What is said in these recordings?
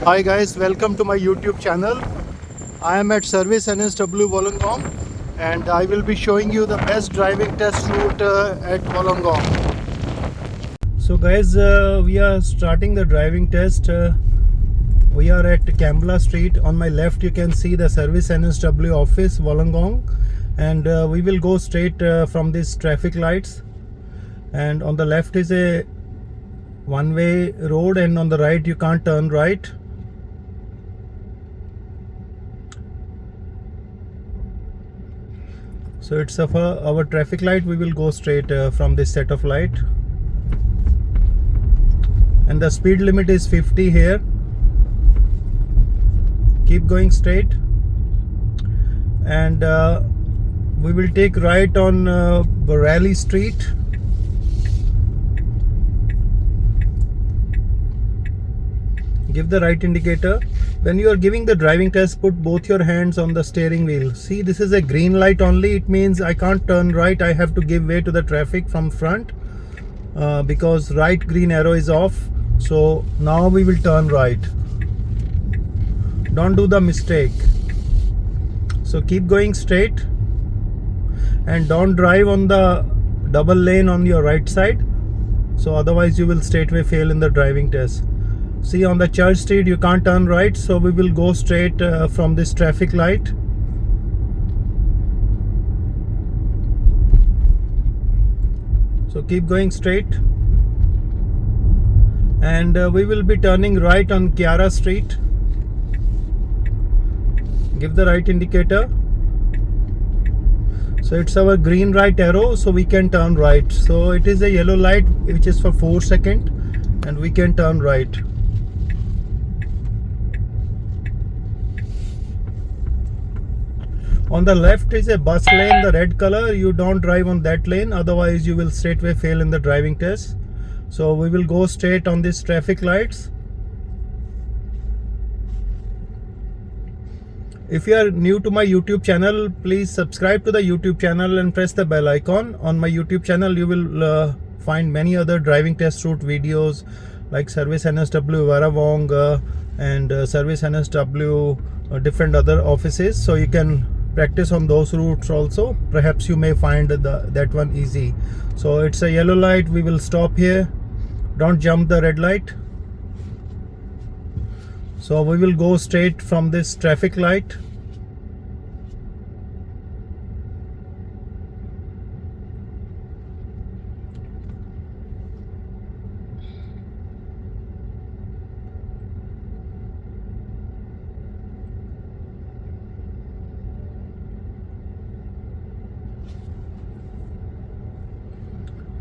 Hi guys, welcome to my YouTube channel. I am at Service NSW Wollongong and I will be showing you the best driving test route at Wollongong. So guys, we are starting the driving test. We are at Kambla Street. On my left you can see the Service NSW office Wollongong, and we will go straight from these traffic lights, and on the left is a one-way road and on the right you can't turn right. So it's our traffic light. We will go straight from this set of light, and the speed limit is 50 here. Keep going straight, and we will take right on Borelli Street. Give the right indicator. When you are giving the driving test, put both your hands on the steering wheel. See, this is a green light only. It means I can't turn right. I have to give way to the traffic from front because right green arrow is off. So now we will turn right. Don't do the mistake. So keep going straight and don't drive on the double lane on your right side. So otherwise you will straightway fail in the driving test. See, on the Church Street you can't turn right, so we will go straight from this traffic light. So keep going straight, and we will be turning right on Kiara Street. Give the right indicator. So it's our green right arrow, so we can turn right. So it is a yellow light which is for 4 seconds, and we can turn right. On the left is a bus lane, the red color. You don't drive on that lane, otherwise you will straightway fail in the driving test. So we will go straight on these traffic lights. If you are new to my YouTube channel, please subscribe to the YouTube channel and press the bell icon. On my YouTube channel you will find many other driving test route videos like Service NSW Warrawong and Service NSW different other offices, so you can practice on those routes also. Perhaps you may find that one easy. So it's a yellow light. We will stop here. Don't jump the red light. So we will go straight from this traffic light.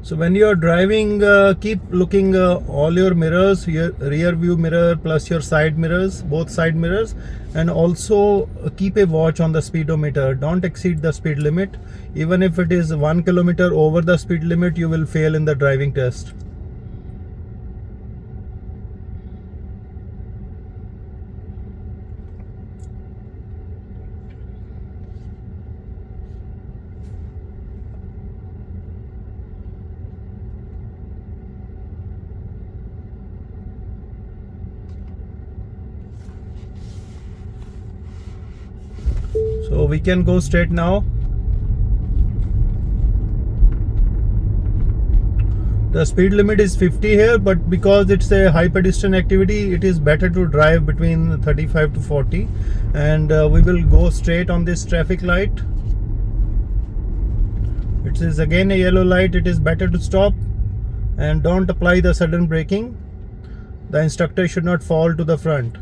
So when you are driving, keep looking all your mirrors, your rear view mirror plus your side mirrors, both side mirrors, and also keep a watch on the speedometer. Don't exceed the speed limit. Even if it is 1 kilometer over the speed limit, you will fail in the driving test. So we can go straight now. The speed limit is 50 here, but because it's a high pedestrian activity, it is better to drive between 35 to 40. And we will go straight on this traffic light. It is again a yellow light. It is better to stop and don't apply the sudden braking. The instructor should not fall to the front.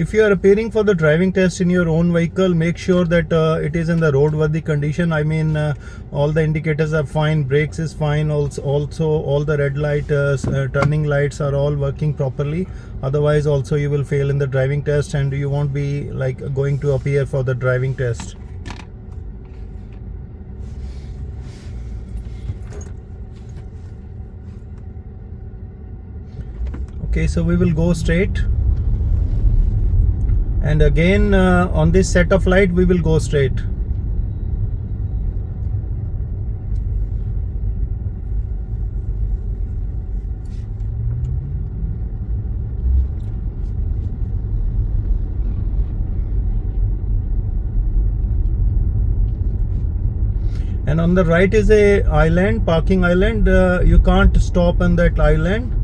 If you are appearing for the driving test in your own vehicle, make sure that it is in the roadworthy condition. I mean, all the indicators are fine, brakes is fine, also all the red light turning lights are all working properly. Otherwise also you will fail in the driving test and you won't be like going to appear for the driving test. Okay, so we will go straight, and again on this set of light we will go straight. And on the right is a island, parking island. You can't stop on that island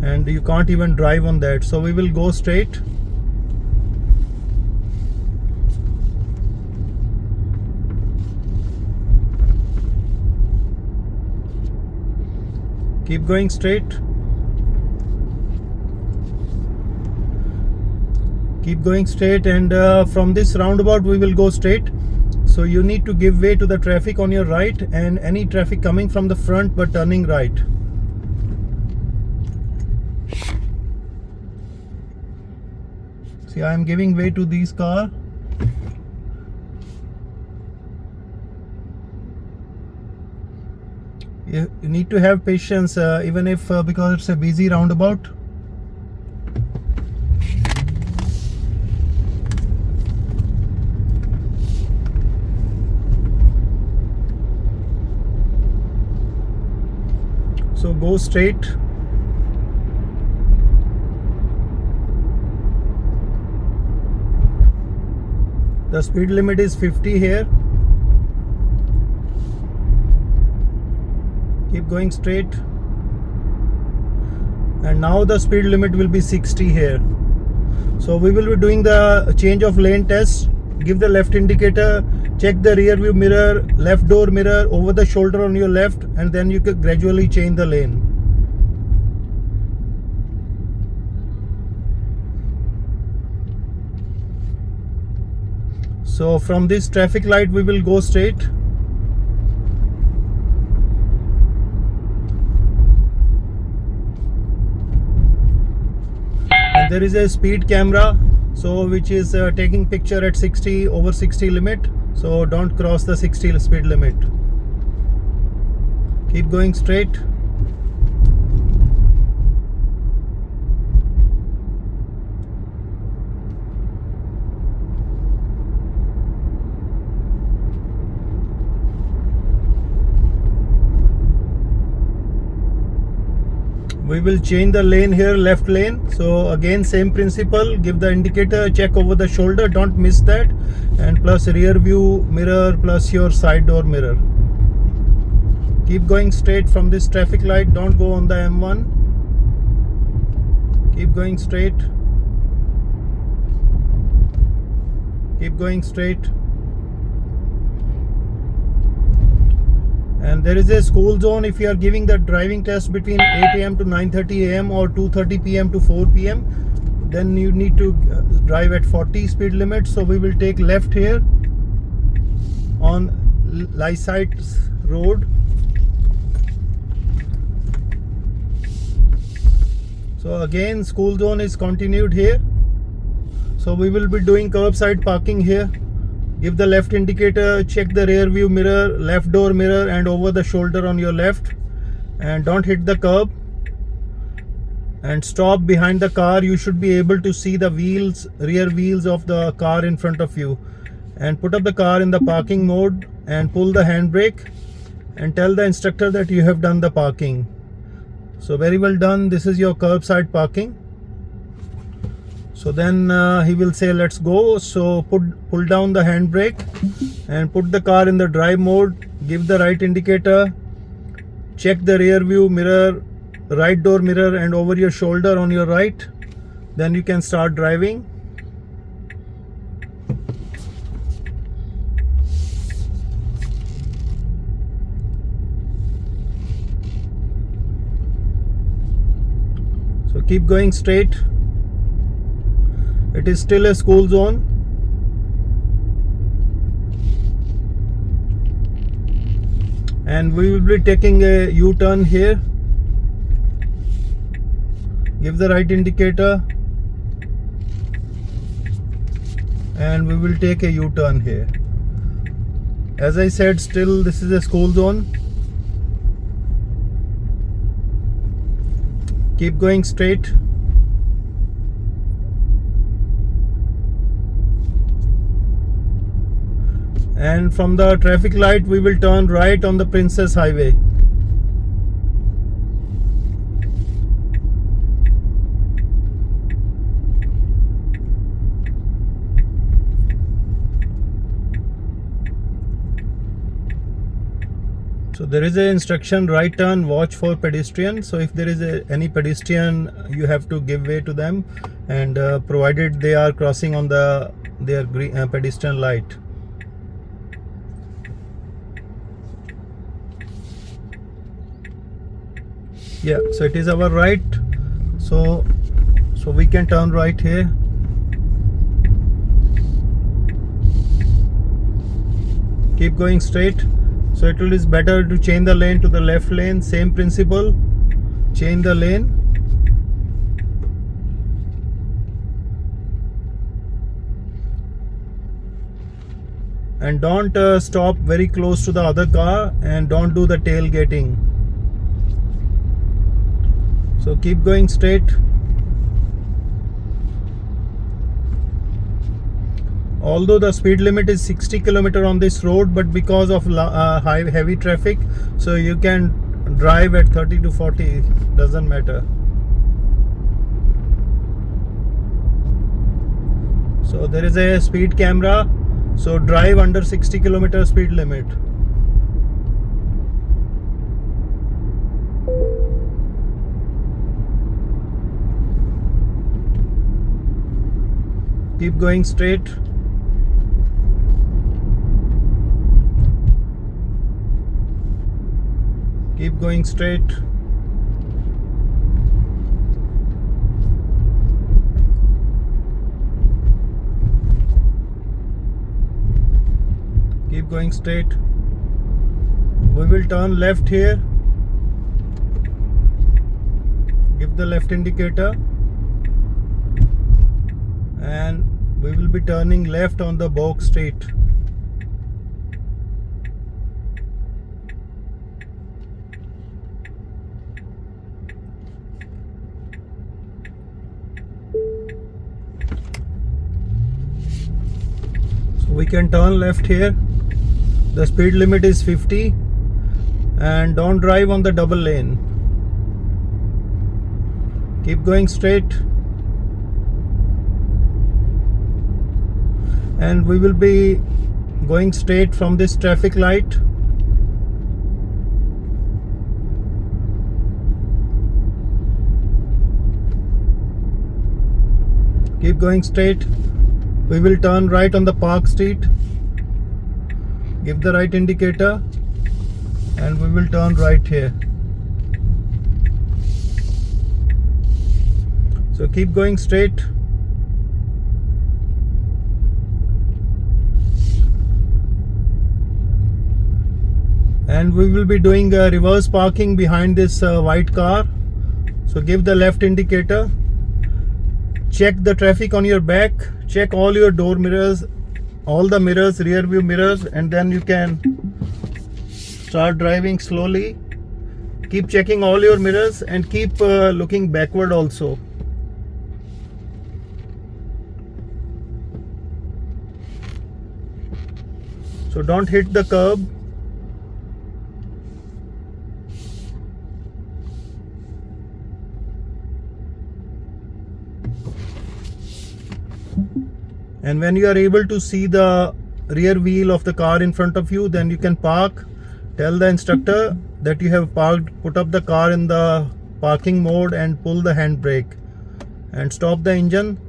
and you can't even drive on that, so we will go straight. Keep going straight. Keep going straight, and from this roundabout we will go straight. So you need to give way to the traffic on your right and any traffic coming from the front but turning right. See, I am giving way to these cars. You need to have patience, even if because it's a busy roundabout. So go straight. The speed limit is 50 here. Keep going straight. And now the speed limit will be 60 here. So we will be doing the change of lane test. Give the left indicator, check the rear view mirror, left door mirror, over the shoulder on your left, and then you can gradually change the lane. So from this traffic light we will go straight. And there is a speed camera, so which is taking picture at 60 over 60 limit, so don't cross the 60 speed limit. Keep going straight. We will change the lane here, left lane. So again same principle, give the indicator, check over the shoulder, don't miss that, and plus rear view mirror plus your side door mirror. Keep going straight from this traffic light, don't go on the M1. Keep going straight. Keep going straight. And there is a school zone. If you are giving the driving test between 8 AM to 9:30 AM or 2:30 PM to 4 PM, then you need to drive at 40 speed limit. So we will take left here on Lysite Road. So again school zone is continued here. So we will be doing curbside parking here. Give the left indicator, check the rear view mirror, left door mirror, and over the shoulder on your left, and don't hit the curb, and stop behind the car. You should be able to see the wheels, rear wheels of the car in front of you, and put up the car in the parking mode and pull the handbrake and tell the instructor that you have done the parking. So very well done, this is your curbside parking. So then he will say let's go. So pull down the handbrake and put the car in the drive mode. Give the right indicator, check the rear view mirror, right door mirror, and over your shoulder on your right. Then you can start driving. So keep going straight. It is still a school zone. And we will be taking a U-turn here. Give the right indicator. And we will take a U-turn here. As I said, still this is a school zone. Keep going straight. And from the traffic light we will turn right on the Princess Highway. So there is an instruction, right turn, watch for pedestrian. So if there is any pedestrian, you have to give way to them, and provided they are crossing on their green, pedestrian light. Yeah, so it is our right, so we can turn right here. Keep going straight. So it is better to change the lane to the left lane. Same principle, change the lane. And don't stop very close to the other car, and don't do the tailgating. So keep going straight. Although the speed limit is 60 km on this road, but because of heavy traffic, so you can drive at 30 to 40, doesn't matter. So there is a speed camera, so drive under 60 km speed limit. Keep going straight. Keep going straight. Keep going straight. We will turn left here. Give the left indicator. And we will be turning left on the Bourke Street. So we can turn left here. The speed limit is 50, and don't drive on the double lane. Keep going straight. And we will be going straight from this traffic light. Keep going straight. We will turn right on the Park Street. Give the right indicator, and we will turn right here. So keep going straight. And we will be doing a reverse parking behind this white car. So give the left indicator. Check the traffic on your back. Check all your door mirrors, all the mirrors, rear view mirrors, and then you can start driving slowly. Keep checking all your mirrors and keep looking backward also. So don't hit the curb. And when you are able to see the rear wheel of the car in front of you, then you can park. Tell the instructor that you have parked, put up the car in the parking mode and pull the handbrake and stop the engine.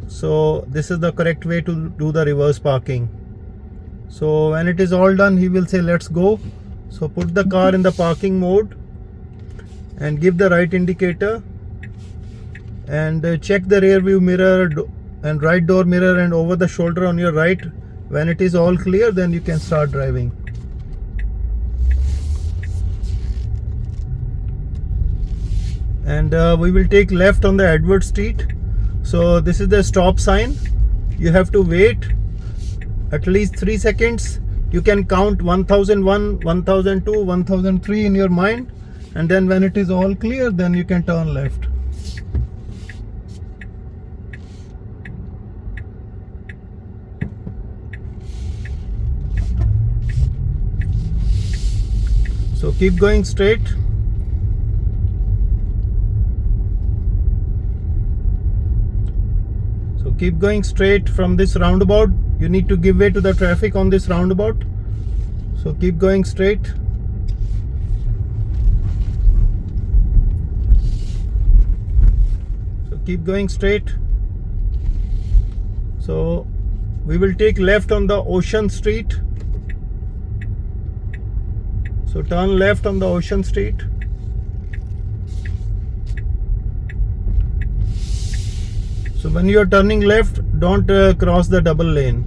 So this is the correct way to do the reverse parking. So when it is all done, he will say let's go. So put the car in the parking mode and give the right indicator, and check the rear view mirror, and right door mirror and over the shoulder on your right. When it is all clear, then you can start driving. And we will take left on the Edward Street. So this is the stop sign. You have to wait at least 3 seconds. You can count 1001, 1002, 1003 in your mind, and then when it is all clear, then you can turn left. So keep going straight. So keep going straight from this roundabout. You need to give way to the traffic on this roundabout. So keep going straight. So keep going straight. So we will take left on the Ocean Street. So turn left on the Ocean Street. So when you are turning left, don't cross the double lane.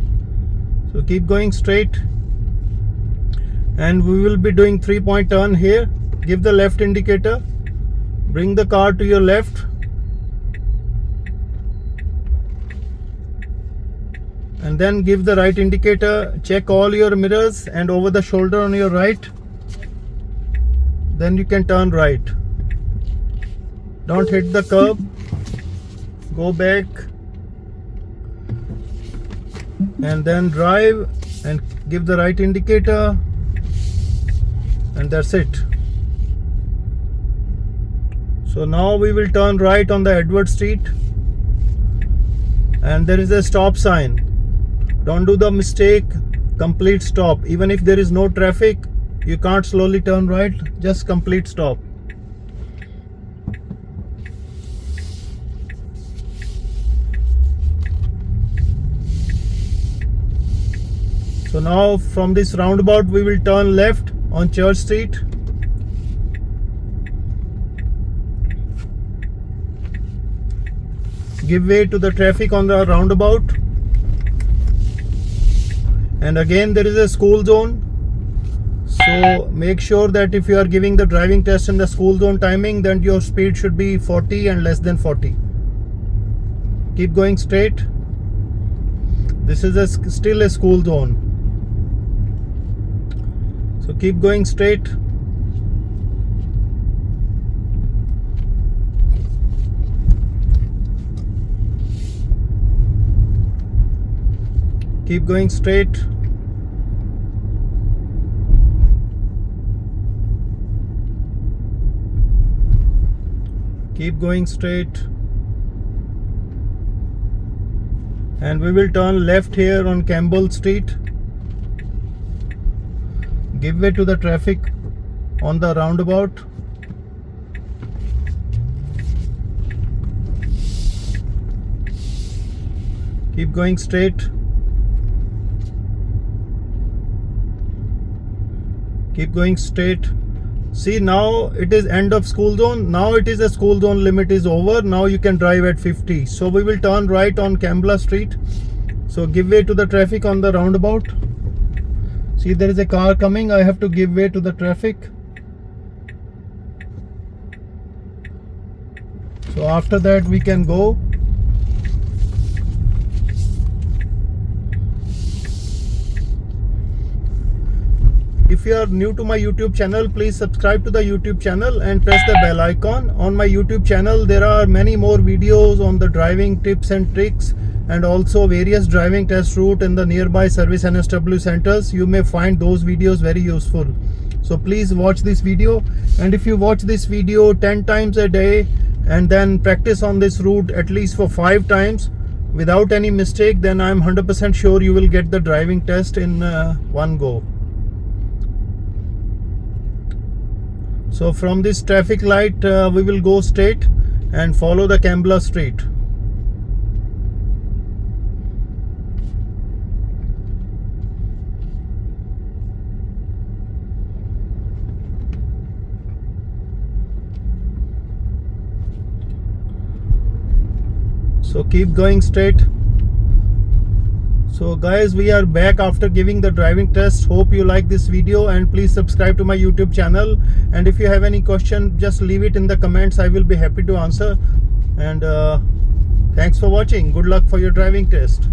So keep going straight. And we will be doing 3-point turn here. Give the left indicator. Bring the car to your left. And then give the right indicator. Check all your mirrors and over the shoulder on your right. Then you can turn right. Don't hit the curb. Go back. And then drive and give the right indicator. And that's it. So now we will turn right on the Edward Street. And there is a stop sign. Don't do the mistake. Complete stop. Even if there is no traffic, you can't slowly turn right. Just complete stop. So now from this roundabout we will turn left on Church Street. Give way to the traffic on the roundabout. And again there is a school zone. So make sure that if you are giving the driving test in the school zone timing, then your speed should be 40 and less than 40. Keep going straight. This is still a school zone. So keep going straight. Keep going straight. Keep going straight. And we will turn left here on Campbell Street. Give way to the traffic on the roundabout. Keep going straight. Keep going straight. See, now it is end of school zone. Now it is a school zone limit is over. Now you can drive at 50. So we will turn right on Campbell Street. So give way to the traffic on the roundabout. See, there is a car coming. I have to give way to the traffic. So after that we can go. If you are new to my YouTube channel, please subscribe to the YouTube channel and press the bell icon. On my YouTube channel, there are many more videos on the driving tips and tricks and also various driving test route in the nearby service NSW centers. You may find those videos very useful. So please watch this video. And if you watch this video 10 times a day and then practice on this route at least for 5 times without any mistake, then I'm 100% sure you will get the driving test in one go. So from this traffic light, we will go straight and follow the Campbell Street. So keep going straight. So guys, we are back after giving the driving test. Hope you like this video, and please subscribe to my YouTube channel. And if you have any question, just leave it in the comments. I will be happy to answer. And thanks for watching. Good luck for your driving test.